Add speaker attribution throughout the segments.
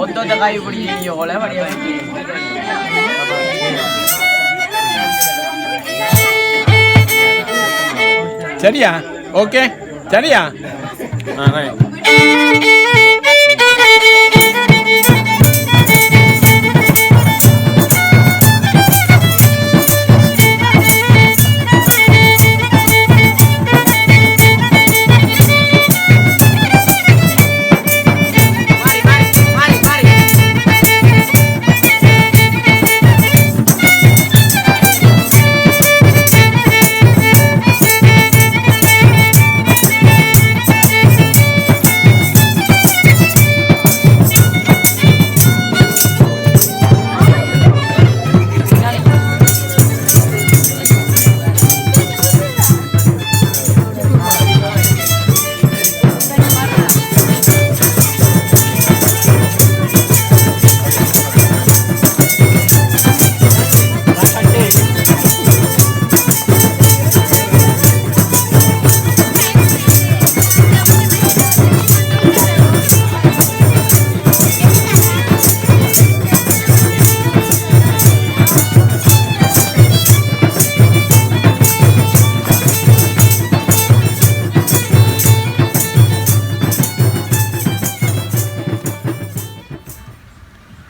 Speaker 1: ஒத்தொத்த காய் பிடி எவ்வளோ வடிவ
Speaker 2: சரியா ஓகே சரியா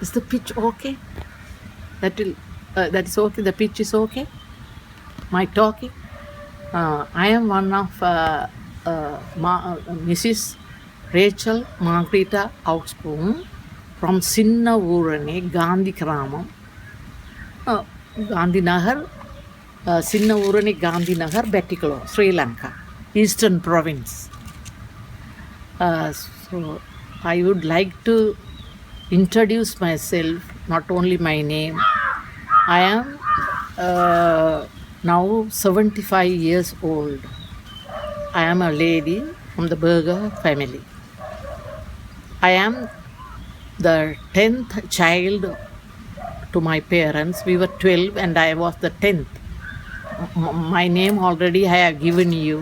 Speaker 3: Is the pitch okay? That is okay. The pitch is okay. My talking. I am one of Mrs. Rachel Margarita Outspoon from Sinna Urane, Gandhi Kramam, Gandhi Nagar, Sinna Urane, Gandhi Nagar, Bettikalo, Sri Lanka, Eastern Province. So I would like to introduce myself, not only my name. I am now 75 years old. I am a lady from the Berger family. I am the 10th child to my parents. We were 12 and I was the 10th. My name already I have given you.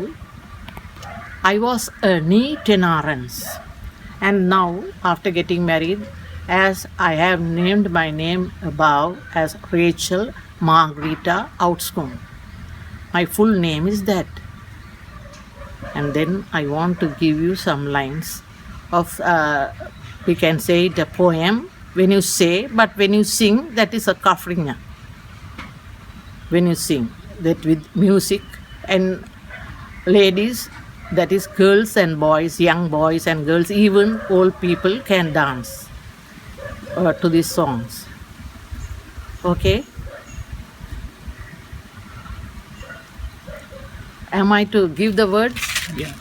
Speaker 3: I was a neat-tenarance, and now after getting married, as I have named my name above as Rachel Margarita Outspoon. My full name is that. And then I want to give you some lines of, we can say it a poem when you say, but when you sing, that is a kafringa. When you sing, that with music, and ladies, that is girls and boys, young boys and girls, even old people can dance to these songs. Okay? Am I to give the words?
Speaker 2: Yeah.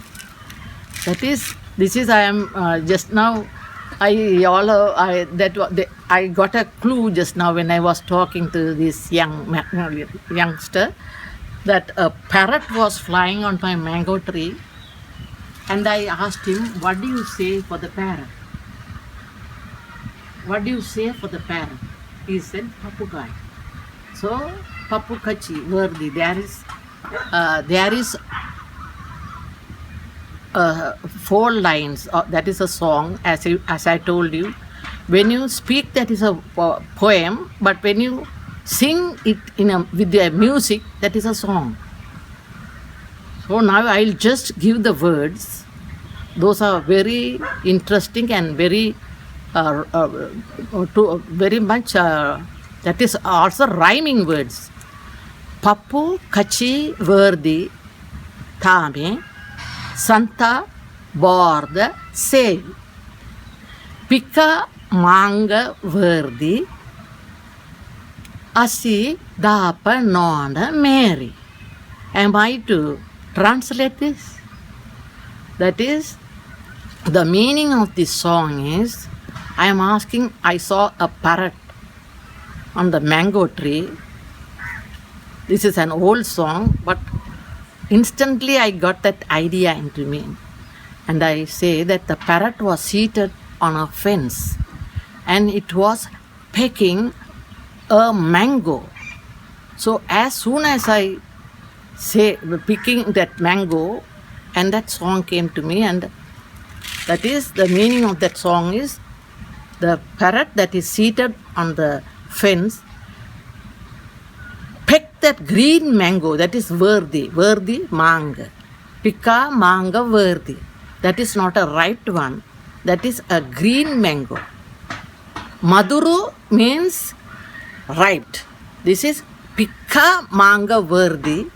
Speaker 3: This is I am just now I got a clue just now when I was talking to this youngster that a parrot was flying on my mango tree, and I asked him, what do you say for the parrot? What do you say for the parrot? He said, Papukai. So, Papukachi, worthy. There is 4 lines. That is a song, as I told you. When you speak, that is a poem. But when you sing it with the music, that is a song. So now I'll just give the words. Those are very interesting and very very much. That is also rhyming words. Papu kachi verdi tame santa borda sei pika manga verdi asi dapa nona Mary. Am I to translate this? That is, the meaning of this song is, I am asking, I saw a parrot on the mango tree. This is an old song, but instantly I got that idea into me. And I say that the parrot was seated on a fence and it was pecking a mango. So as soon as I say picking that mango, and that song came to me, and That is, the meaning of that song is the parrot that is seated on the fence peck that green mango, that is worthy manga. Pika manga worthy. That is not a ripe one. That is a green mango. Maduru means ripe. This is pika manga worthy.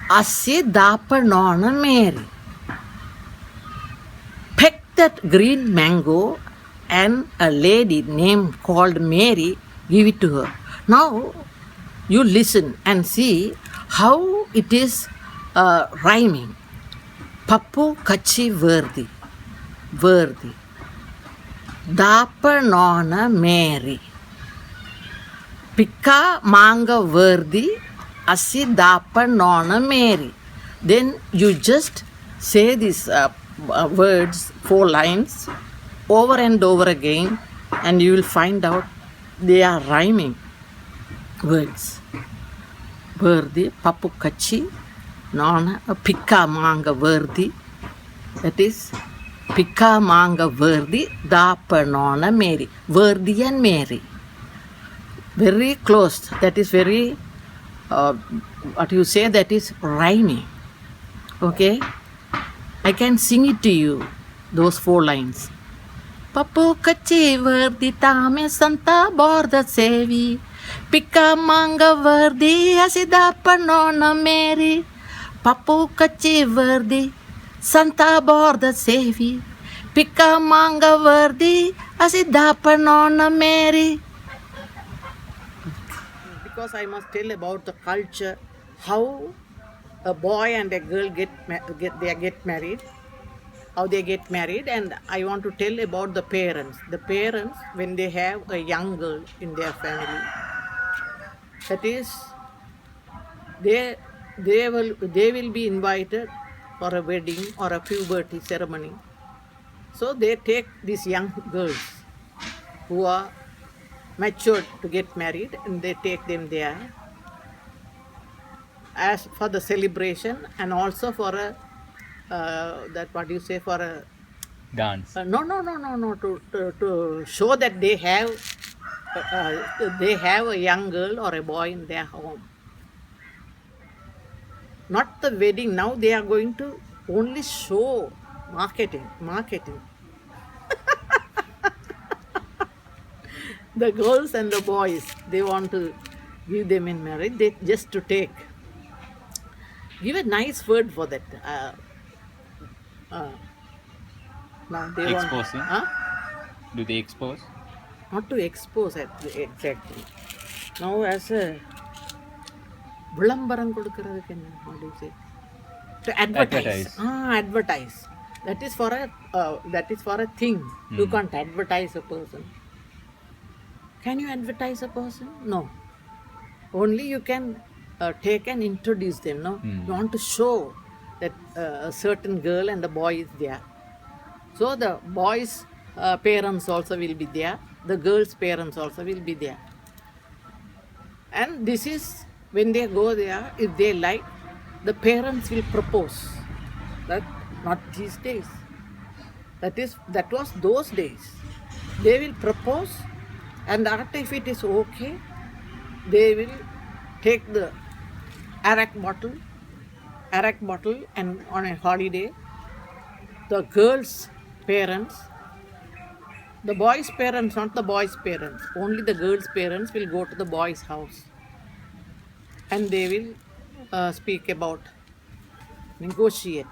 Speaker 3: Assi dapa nona Mary. Peck that green mango and a lady named called Mary give it to her. Now you listen and see how it is rhyming. Pappu kachi worthy. Worthy. Dapa nona Mary. Pika manga worthy. Assi dapa nona Mary. Then you just say these words, 4 lines, over and over again, and you will find out they are rhyming words. Worthy, papu kachi, nona, pika manga worthy. That is, pika manga worthy, dapa nona Mary. Worthy and Mary. Very close. That is very, what you say, that is rhyming. Okay? I can sing it to you, those 4 lines. Papu kachi worthy, tame santa borda sevi. Pika manga worthy, asidapa nona Mary. Papu kachi worthy, santa borda sevi. Pika manga worthy, asidapa nona Mary. Because I must tell about the culture, how a boy and a girl get married, how they get married, and I want to tell about the parents. The parents, when they have a young girl in their family, that is, they will be invited for a wedding or a puberty ceremony. So they take these young girls who are matured to get married, and they take them there as for the celebration, and also for a that what you say, for a
Speaker 4: Dance.
Speaker 3: no to show that they have a young girl or a boy in their home. Not the wedding. Now they are going to only show marketing. The girls and the boys, they want to give them in marriage. They just to take. Give a nice word for that. Now they
Speaker 4: Exposing?
Speaker 3: Want.
Speaker 4: Do they expose?
Speaker 3: Not to expose exactly. Now as a விளம்பரம் கொடுக்கிறதுக்கு என்ன, how do you say? To advertise. Advertise. That is for a thing. You can't advertise a person. Can you advertise a person? No. Only you can take and introduce them. No, you want to show that a certain girl and a boy is there. So the boy's parents also will be there. The girl's parents also will be there. And this is when they go there. If they like, the parents will propose. That not these days. That was those days. They will propose, and after, if it is okay, they will take the arak bottle, and on a holiday, the girl's parents, the boy's parents, not the boy's parents, only the girl's parents will go to the boy's house, and they will speak about, negotiate.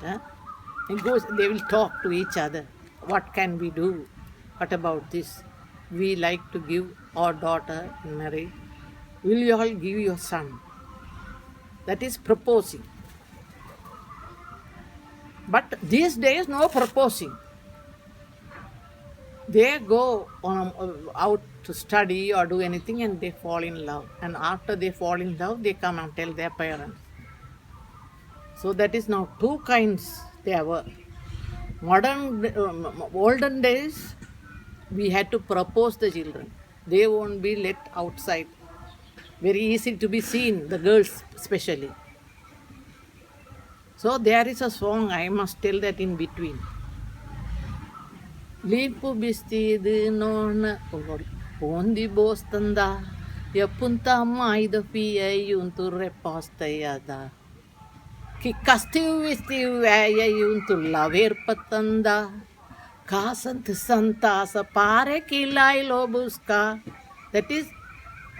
Speaker 3: They will talk to each other. What can we do? What about this? We like to give our daughter in marriage. Will you all give your son? That is proposing. But these days, no proposing. They go out to study or do anything, and they fall in love. And after they fall in love, they come and tell their parents. So that is now 2 kinds there were. Olden days, we had to propose the children. They won't be let outside. Very easy to be seen, the girls especially. So there is a song, I must tell that in between. Limpo vestido non onde bostanda e punta mai da fia e un tu reposta da. Che castiu vestiu e un tu laver patanda. Casant santa sa pare che lai lo busca. That is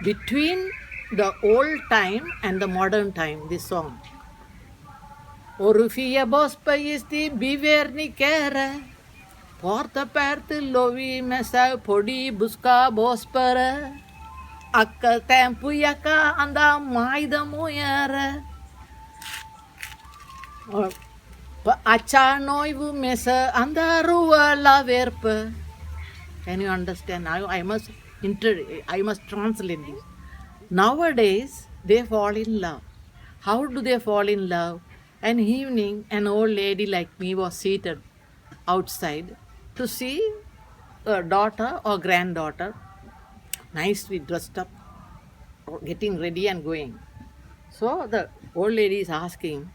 Speaker 3: between the old time and the modern time, this song. Orufia bospa este bivernicere. Porta perto lovi mesa podi busca bospera. Akka tempo yaka anda maida moyara. Acha noivu mesa anda rua la verpa. Can you understand? I must translate this. Nowadays they fall in love. How do they fall in love? An evening, an old lady like me was seated outside to see a daughter or granddaughter nicely dressed up, getting ready and going. So the old lady is asking,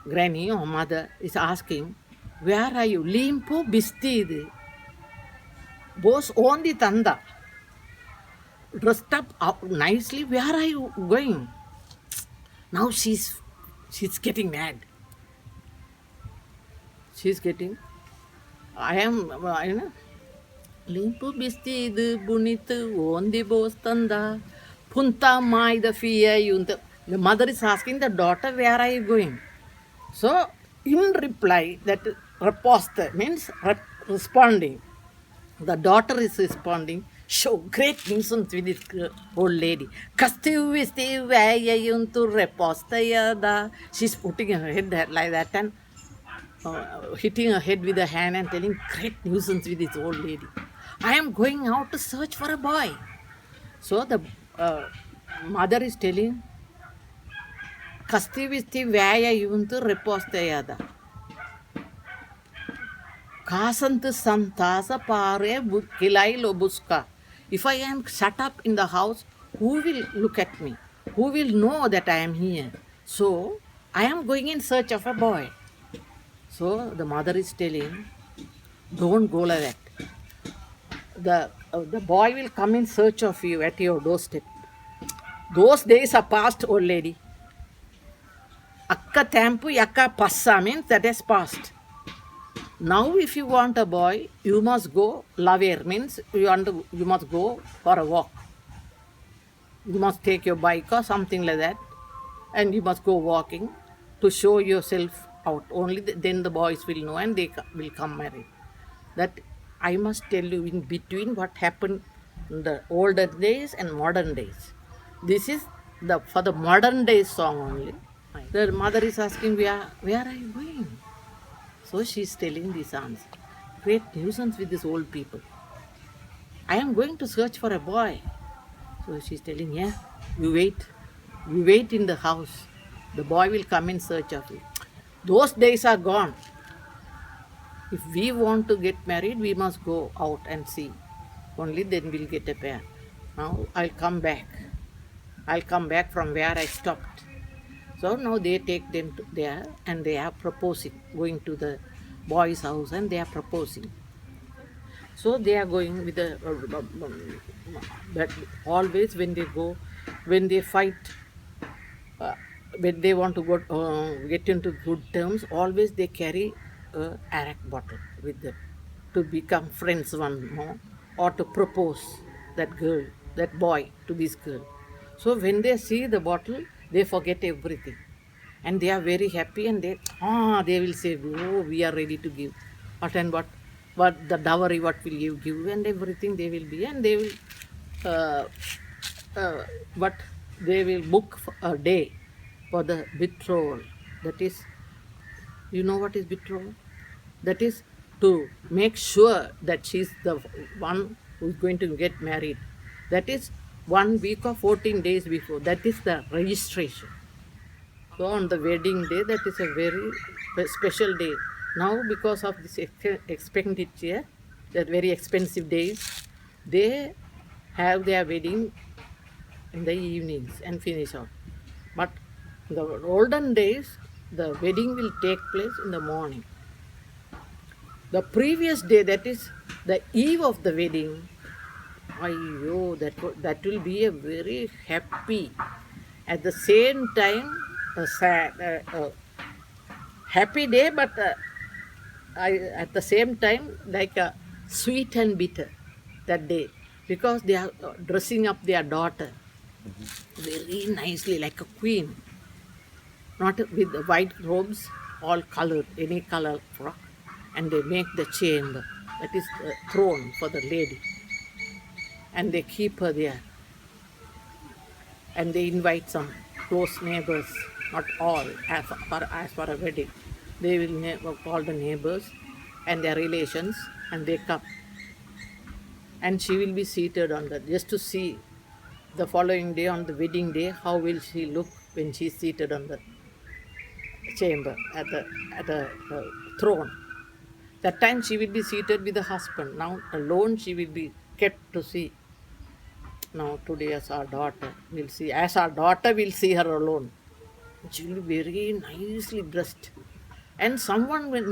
Speaker 3: granny or mother is asking, where are you? Limpo bistidi. Boss on the tanda. Dressed up nicely, where are you going? Now she's getting mad. She's getting, I am, Limpo vestido bonito, onde bostanda, punta mai da fia yunta. The mother is asking the daughter, where are you going? So, in reply, that riposte means responding. The daughter is responding, show great nuisance with this old lady. Kastiu vistiu vaya yuntu riposte yada. She's putting her head there like that and hitting her head with a hand and telling great nuisance with this old lady. I am going out to search for a boy. So the mother is telling, Kasti visti vaya yuntu repostayada. Kasantu santasa pare kilai lobuska. If I am shut up in the house, who will look at me? Who will know that I am here? So I am going in search of a boy. So the mother is telling, don't go like that. The boy will come in search of you at your doorstep. Those days are past, old lady. Akka tempo yakka passa means that has passed. Now if you want a boy, you must go laver means you must go for a walk. You must take your bike or something like that and you must go walking to show yourself out. Only then the boys will know and they will come married. That I must tell you in between what happened in the older days and modern days. This is for the modern days song only. The mother is asking, where are you going? So she is telling this answer. Great nuisance with these old people. I am going to search for a boy. So she is telling, yeah, you wait. You wait in the house. The boy will come in search of you. Those days are gone. If we want to get married, we must go out and see. Only then we'll get a pair. Now I'll come back. I'll come back from where I stopped. So now they take them there and they are proposing, going to the boy's house and they are proposing. So they are going with the, but always when they fight, when they want to get into good terms, always they carry a arak bottle with them to become friends one more or to propose that boy to this girl. So when they see the bottle, they forget everything and they are very happy and they will say, oh, we are ready to give what and what the dowry, what will you give and everything they will be, and they will but they will book a day for the betrothal. That is, you know what is betrothal? That is to make sure that she is the one who is going to get married. That is 1 week or 14 days before. That is the registration. So on the wedding day, that is a very special day. Now because of this expenditure, that very expensive days, they have their wedding in the evenings and finish out. But in the olden days, the wedding will take place in the morning. The previous day, that is the eve of the wedding, that will be a very happy, at the same time a sad, happy day, but at the same time like a sweet and bitter that day, because they are dressing up their daughter very nicely like a queen, not with the white robes, all colored, any color frock, and they make the chamber, that is the throne for the lady, and they keep her there, and they invite some close neighbors, not all, as for a wedding. They will call the neighbors and their relations, and they come, and she will be seated on the, just to see the following day, on the wedding day, how will she look when she is seated on the chamber at the throne. That time she will be seated with the husband. Now alone she will be kept to see. Now today as our daughter will see, as our daughter will see her alone. She will be very nicely dressed. And someone, when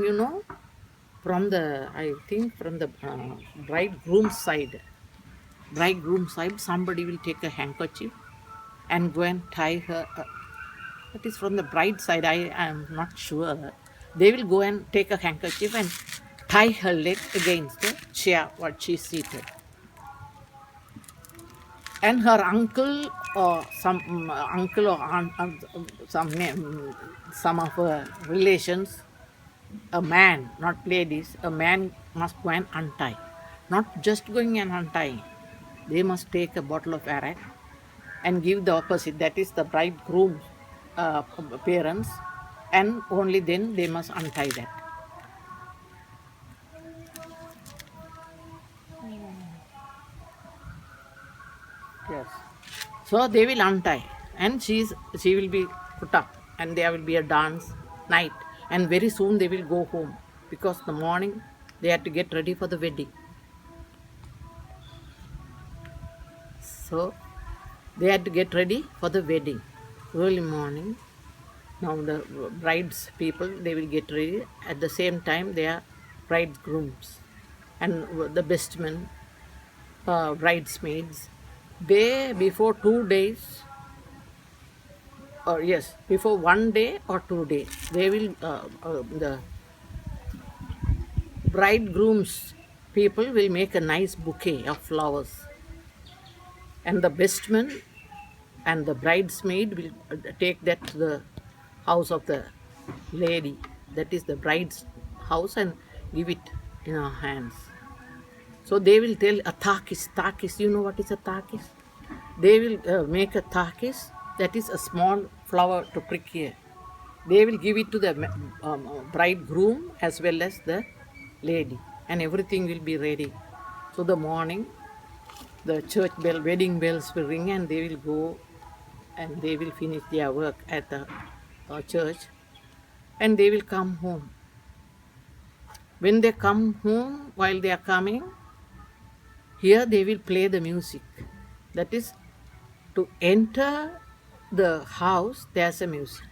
Speaker 3: from the, I think from the bridegroom's side, somebody will take a handkerchief and go and tie her. That is from the bride side, I am not sure. They will go and take a handkerchief and tie her leg against the chair where she is seated. And her uncle or some uncle or aunt, some of her relations, a man, not ladies, a man must go and untie. Not just going and untying. They must take a bottle of arrack and give the opposite, that is the bridegroom's parents, and only then they must untie that. Yes. So they will untie, and she will be put up, and there will be a dance night, and very soon they will go home, because the morning they have to get ready for the wedding. So they had to get ready for the wedding early morning. Now the bride's people, they will get ready. At the same time, they are bridegrooms and the best men, bridesmaids. They, before 2 days, or yes, before 1 day or 2 days, they will, the bridegroom's people will make a nice bouquet of flowers, and the best man and the bridesmaid will take that to the house of the lady, that is the bride's house, and give it in her hands. So they will tell a takis. Takis, you know what is a takis? They will make a takis, that is a small flower to prick here. They will give it to the bridegroom as well as the lady, and everything will be ready. So the morning, the church bell, wedding bells will ring, and they will go and they will finish their work at the church, and they will come home. When they come home, while they are coming, here they will play the music. That is, to enter the house, there's a music.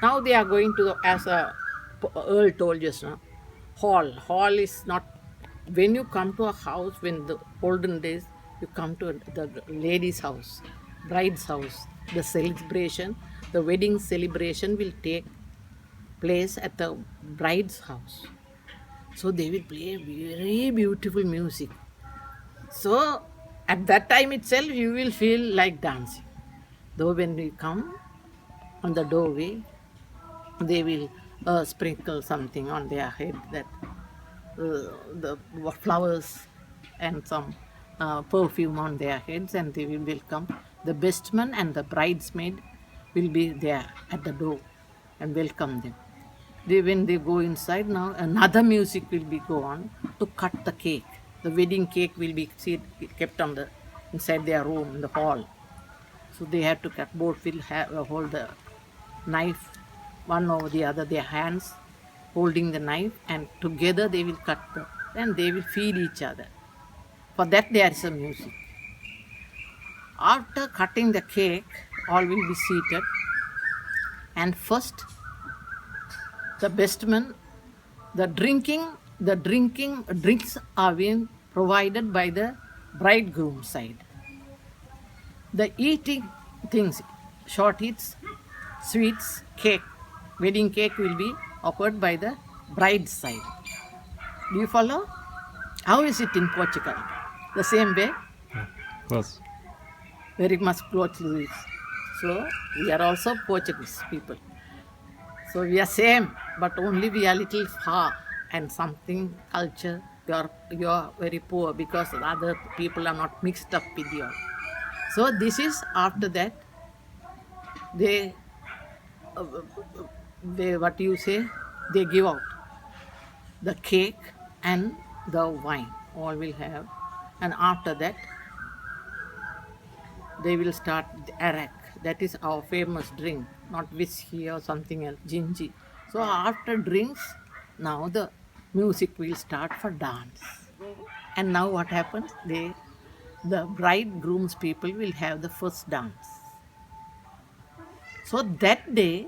Speaker 3: Now they are going to, as Earl told just now, hall. Hall is not, when you come to a house, when the olden days, you come to the lady's house, bride's house. The celebration, the wedding celebration will take place at the bride's house. So they will play very beautiful music. So at that time itself, you will feel like dancing. Though when we come on the doorway, they will sprinkle something on their head, that the flowers and some perfume on their heads, and they will welcome. The best man and the bridesmaid will be there at the door and welcome them. When they go inside, now another music will be go on to cut the cake. The wedding cake will be kept on the inside their room in the hall. So they have to cut. Both will hold the knife one over the other, their hands holding the knife, and together they will cut and they will feed each other. For that there is a music. After cutting the cake, all will be seated, and first the best man, the the drinks are being provided by the bridegroom side. The eating things, short eats, sweets, cake, wedding cake will be offered by the bride side. Do you follow? How is it in Portugal? The same way?
Speaker 4: Yes.
Speaker 3: Very much close to this. So we are also Portuguese people. So we are same, but only we are little far and something culture. You are very poor because the other people are not mixed up with you. So this is after that they what you say, they give out the cake and the wine, all will have, and after that they will start the arak. That is our famous drink, not whiskey or something else, gingy. So after drinks, now the music will start for dance. And now what happens? The bridegroom's people will have the first dance. So that day,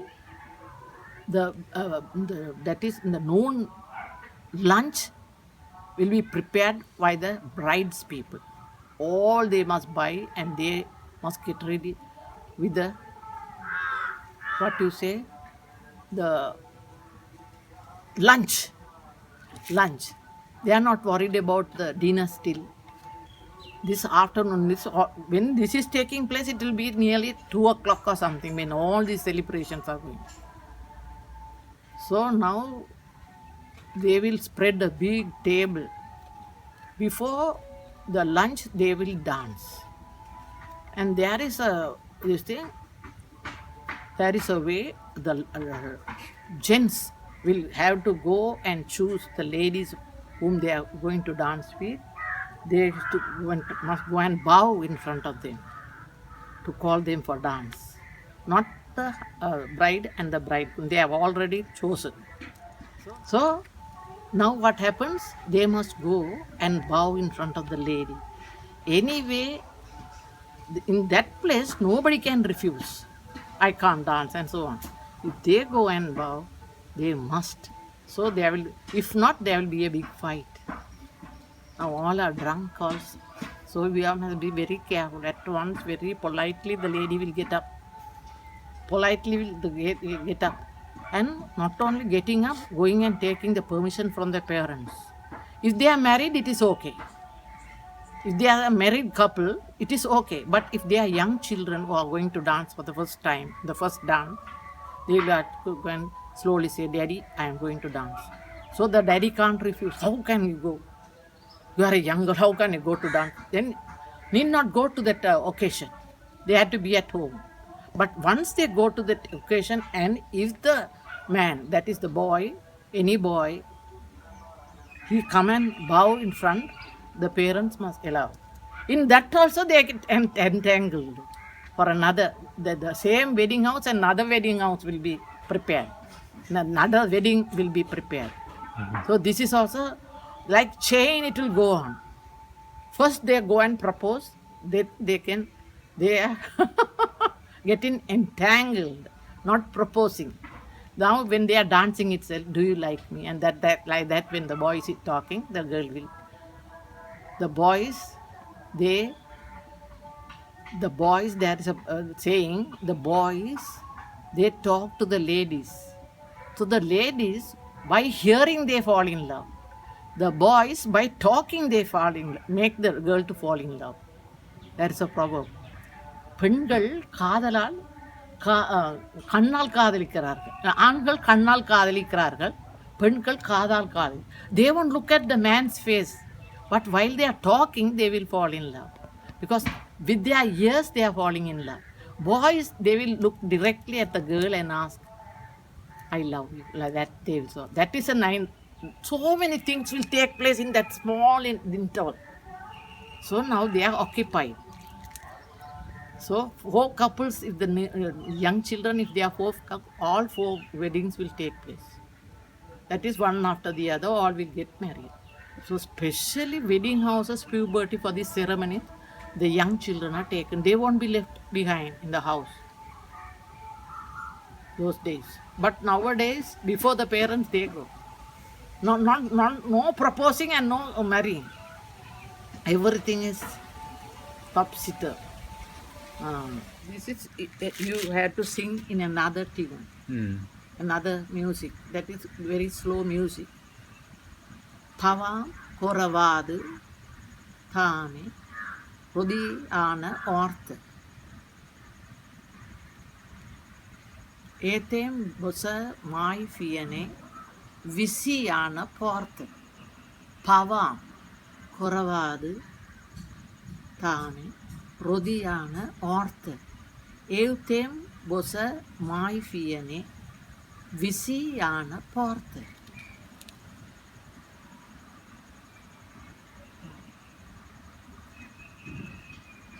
Speaker 3: that is the noon lunch will be prepared by the bride's people. All they must buy and they must get ready with the, what you say, the lunch. They are not worried about the dinner still. This afternoon, when this is taking place, it will be nearly 2 o'clock or something when all these celebrations are going. So now they will spread a big table. Before the lunch, they will dance. And there is a way the gents will have to go and choose the ladies whom they are going to dance with. They must go and bow in front of them to call them for dance. Not the bride and the bridegroom. They have already chosen. So now what happens? They must go and bow in front of the lady. Anyway, in that place, nobody can refuse. I can't dance and so on. If they go and bow, they must. So there will, if not, there will be a big fight. Now all are drunk also. So we have to be very careful. At once, very politely, the lady will get up. Politely will get up. And not only getting up, going and taking the permission from the parents. If they are married, it is okay. If they are a married couple, it is okay. But if they are young children who are going to dance for the first time, the first dance, they will have to go and slowly say, Daddy, I am going to dance. So the daddy can't refuse. How can you go? You are a young girl, how can you go to dance? Then need not go to that occasion. They have to be at home. But once they go to that occasion, and if the man, that is the boy, any boy, he come and bow in front, the parents must allow. In that also they get entangled. For another, the same wedding house, another wedding house will be prepared. Another wedding will be prepared. So this is also like chain, it will go on. First they go and propose, they are getting entangled, not proposing. Now when they are dancing itself, do you like me? And that like that when the boy is talking, the girl will. The boys, there is a saying, the boys, they talk to the ladies. So the ladies, by hearing they fall in love. The boys, by talking they fall in love, make the girl to fall in love. That is a proverb. பெண்கள் காதலால் கண்ணால் காதலிக்கிறார்கள், ஆண்கள் கண்ணால் காதலிக்கிறார்கள், பெண்கள் காதால் காதலி. They won't look at the man's face, but while they are talking, they will fall in love. Because with their ears, they are falling in love. Boys, they will look directly at the girl and ask, I love you. Like that, they will say. That is a nine. So many things will take place in that small interval. So now they are occupied. So 4 couples, if the young children, if they are 4, all 4 weddings will take place. That is one after the other, all will get married. So especially wedding houses, puberty, for this ceremony, the young children are taken. They won't be left behind in the house. Those days. But nowadays, before the parents, they go. No proposing and no marrying. Everything is topsy-turvy. This is you have to sing in another tune, another music. That is very slow music. Tava koravadu thame rodi ana orth. Etem bosa mai fiene visiana porta. Pava koravadu thame rodiana orth. Eutem bosa mai fiene visiana porta.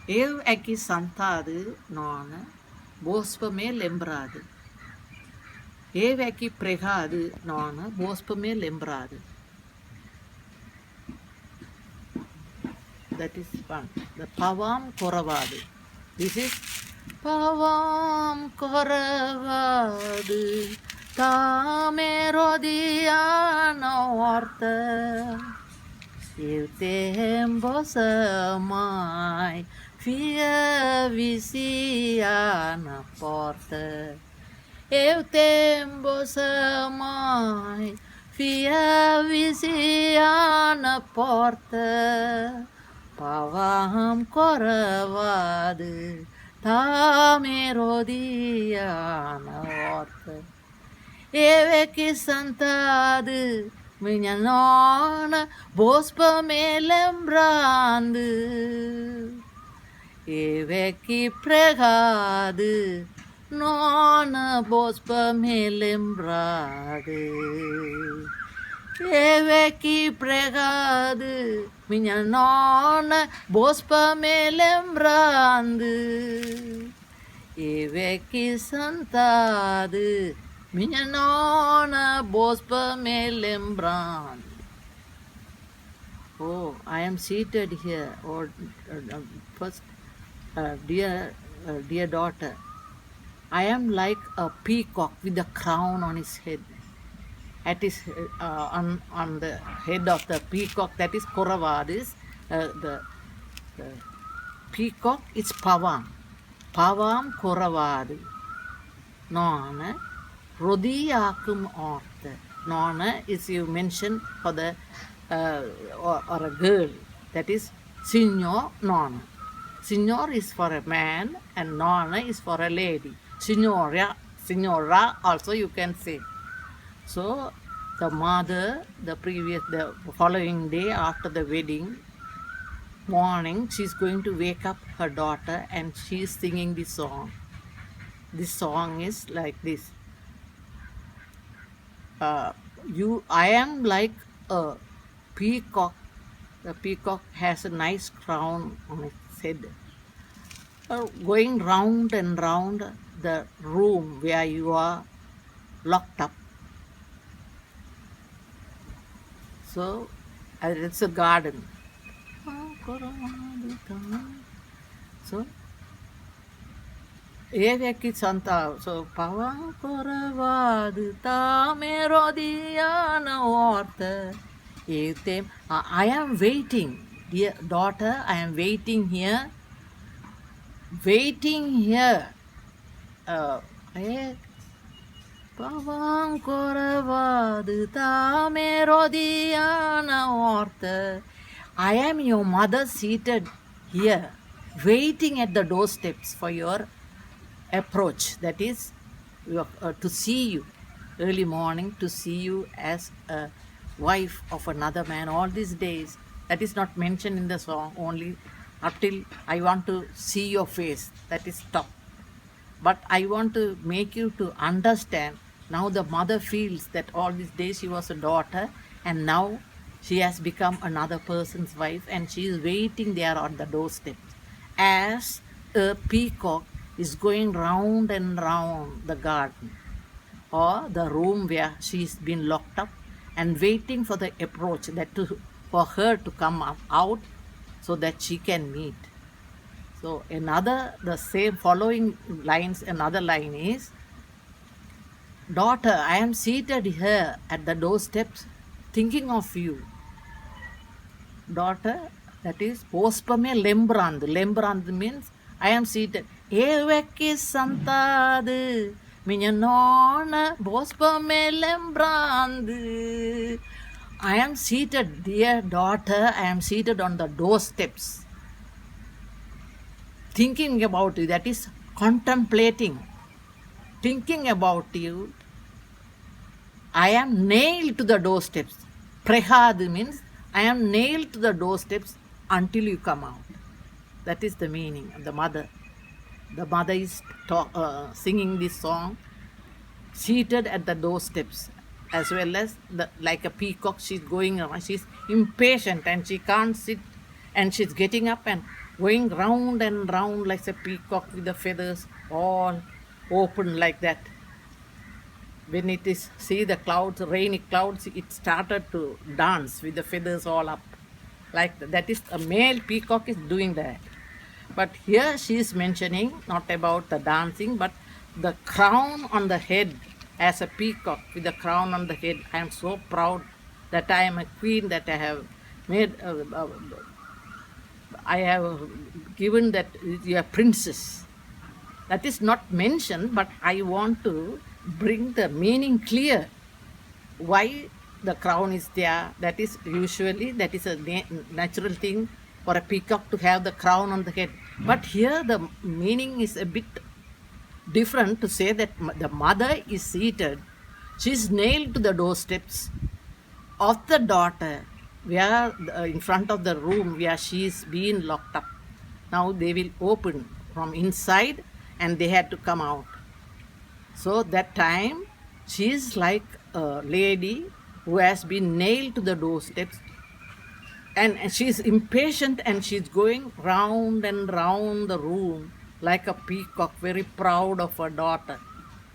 Speaker 3: Eu é que sentado nona bospa me lembrado. Eu é que pregado nona bospa me lembrado. That is one. The pavam koravadu. This is pavam koravadu tame rodiana orta. Eu tempo mai fia vicia na porta. Eu tempo mai fia vicia na porta. Pavam koravadu tame rodia na horta. Eu é que sentado minha nona bospa me lembrando. Eu é que pregado nona bospa me lembrado. Eu é que pregado minha nona bospa me lembrando. Eu é que sentado minha nona bospa me lembrando. Oh, I am seated here. Oh, first, dear daughter, I am like a peacock with a crown on his head. At his on the head of the peacock, that is Koravadis. The peacock is Pavam. Pavam Koravadu. Nona Rodiyakum ortha. Nona is you mentioned for the or a girl. That is Signor Nona. Signor is for a man and Nona is for a lady. Signora also you can say. So the mother, the following day after the wedding, morning, she's going to wake up her daughter and she's singing this song. This song is like this. I am like a peacock. The peacock has a nice crown on its head. Going round and round the room where you are locked up. So, it's a garden. So, Eveki Santa, so Pava Koravadu Tame Rodiana Orta. I am waiting, dear daughter, I am waiting here. Pavam koravadu tame rodiana orta. I am your mother seated here, waiting at the doorsteps for your approach. That is, to see you, early morning, to see you as a wife of another man all these days. That is not mentioned in the song, only up till I want to see your face. That is stop. But I want to make you to understand. Now the mother feels that all these days she was a daughter and now she has become another person's wife and she is waiting there on the doorstep. As a peacock is going round and round the garden or the room where she's been locked up and waiting for the approach, for her to come out so that she can meet. So the same following lines, another line is, daughter, I am seated here at the doorsteps thinking of you. Daughter, that is Pospame Lembrand. Lembrand means I am seated. Eveke Santad. Minha nona Pospame Lembrand. I am seated, dear daughter, I am seated on the doorsteps. Thinking about you, that is contemplating. Thinking about you. I am nailed to the doorsteps. Prehad means I am nailed to the doorsteps until you come out. That is the meaning of the mother. The mother is singing this song, seated at the doorsteps, as well as like a peacock, she's going around. She's impatient and she can't sit, and she's getting up and going round and round like a peacock with the feathers all open like that. When it is, see the clouds, rainy clouds, it started to dance with the feathers all up. Like that. That is a male peacock is doing that. But here she is mentioning not about the dancing, but the crown on the head as a peacock with the crown on the head. I am so proud that I am a queen, that I have made, I have given that you are princess. That is not mentioned, but I want to bring the meaning clear. Why the crown is there? That is usually, that is a natural thing for a peacock to have the crown on the head. But here the meaning is a bit different, to say that the mother is seated, she is nailed to the doorsteps of the daughter, where in front of the room where she is being locked up. Now they will open from inside and they had to come out. So that time she is like a lady who has been nailed to the doorsteps, and she is impatient and she is going round and round the room like a peacock, very proud of her daughter.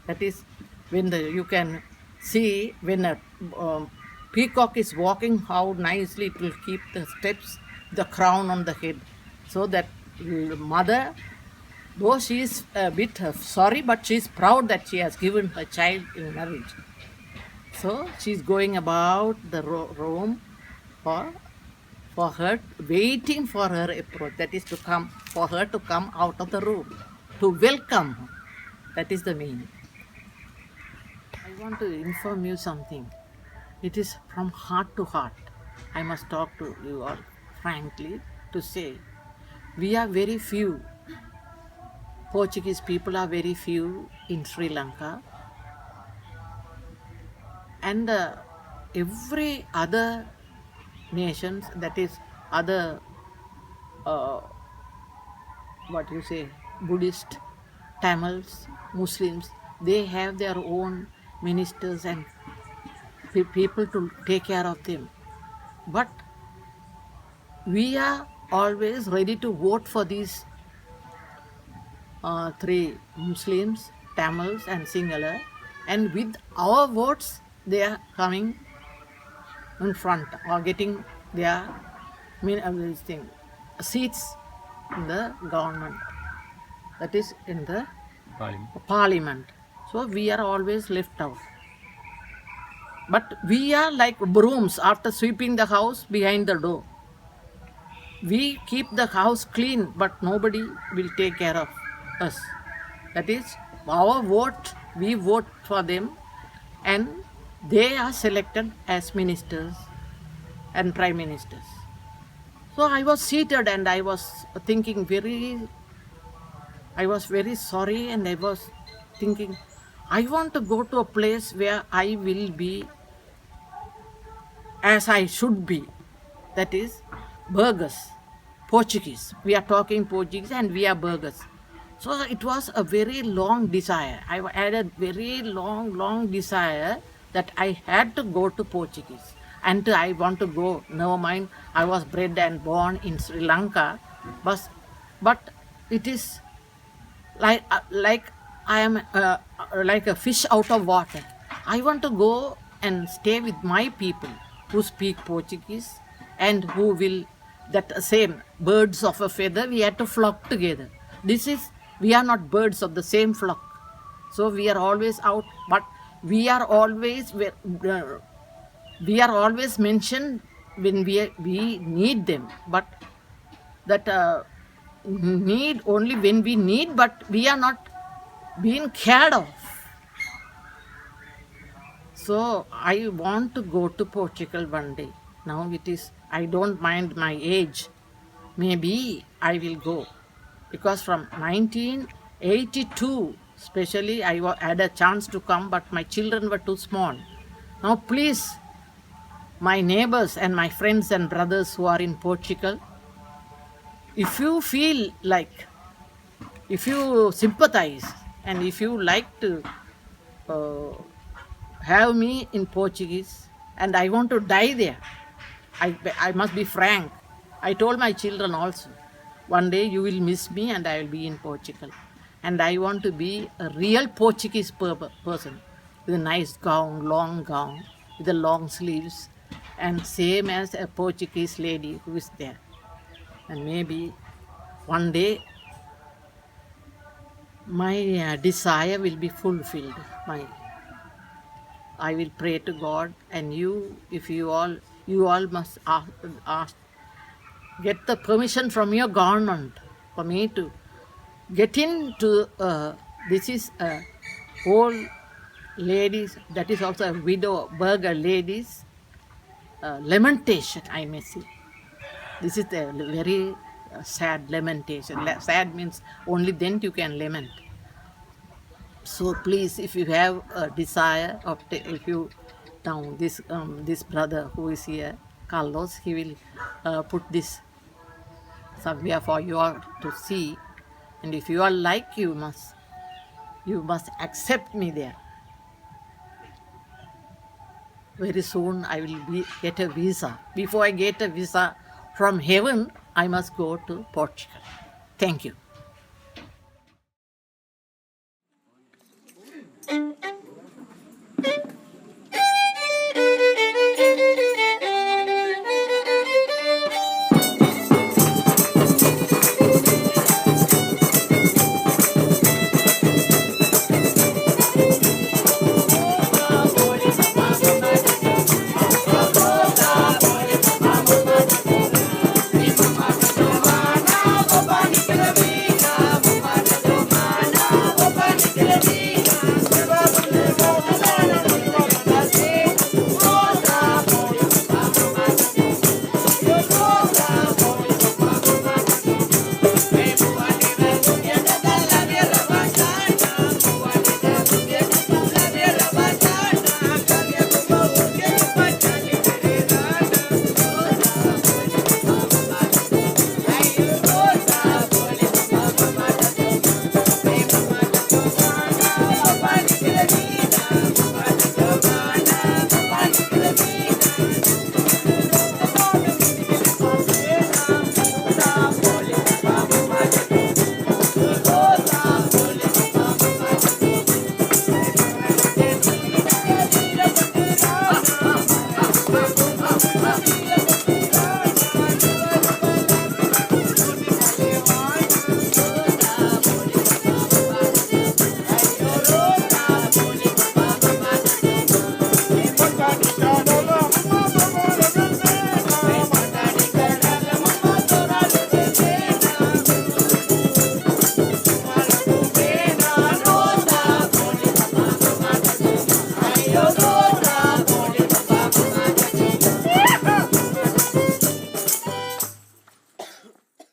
Speaker 3: That is when you can see when a peacock is walking, how nicely it will keep the steps, the crown on the head. So that mother, though she is a bit sorry, but she is proud that she has given her child in marriage. So she is going about the room for her, waiting for her approach. That is to come, for her to come out of the room, to welcome her. That is the meaning. I want to inform you something. It is from heart to heart. I must talk to you all frankly to say, we are very few. Portuguese people are very few in Sri Lanka. And every other nations, that is other, Buddhist, Tamils, Muslims, they have their own ministers and people to take care of them. But we are always ready to vote for these three Muslims, Tamils and Sinhala, and with our votes they are coming in front or getting their seats in the government, that is in the parliament. So we are always left out. But we are like brooms after sweeping the house behind the door. We keep the house clean, but nobody will take care of us. That is our vote, we vote for them, and they are selected as ministers and prime ministers. So I was seated and I was thinking I was very sorry, and I was thinking, I want to go to a place where I will be as I should be. That is burghers, Portuguese. We are talking Portuguese and we are burghers. So it was a very long desire. I had a very long desire that I had to go to Portuguese. And I want to go, never mind, I was bred and born in Sri Lanka, but it is like I am like a fish out of water. I want to go and stay with my people who speak Portuguese and who will, that same birds of a feather, we had to flock together. We are not birds of the same flock. So we are always out, but we are always we are always mentioned when we need them, but that need only when we need, but we are not being cared of. So I want to go to Portugal one day. Now it is, I don't mind my age. Maybe I will go. Because from 1982, especially, I had a chance to come, but my children were too small. Now please, my neighbors and my friends and brothers who are in Portugal, if you feel like, if you sympathize, and if you like to have me in Portuguese, and I want to die there, I must be frank. I told my children also, one day you will miss me and I will be in Portugal. And I want to be a real Portuguese person with a nice gown, long gown, with the long sleeves, and same as a Portuguese lady who is there. And maybe one day my desire will be fulfilled. I will pray to God, and you, if you all must ask, get the permission from your government for me to get into. This is a old ladies, that is also a widow burger ladies lamentation, I may say. This is a very sad lamentation. Sad means only then you can lament. So please, if you have a desire, or if you now this brother who is here, Carlos, he will put this somewhere for you all to see, and if you all like, you must accept me there. Very soon I will get a visa. Before I get a visa from heaven, I must go to Portugal. Thank you.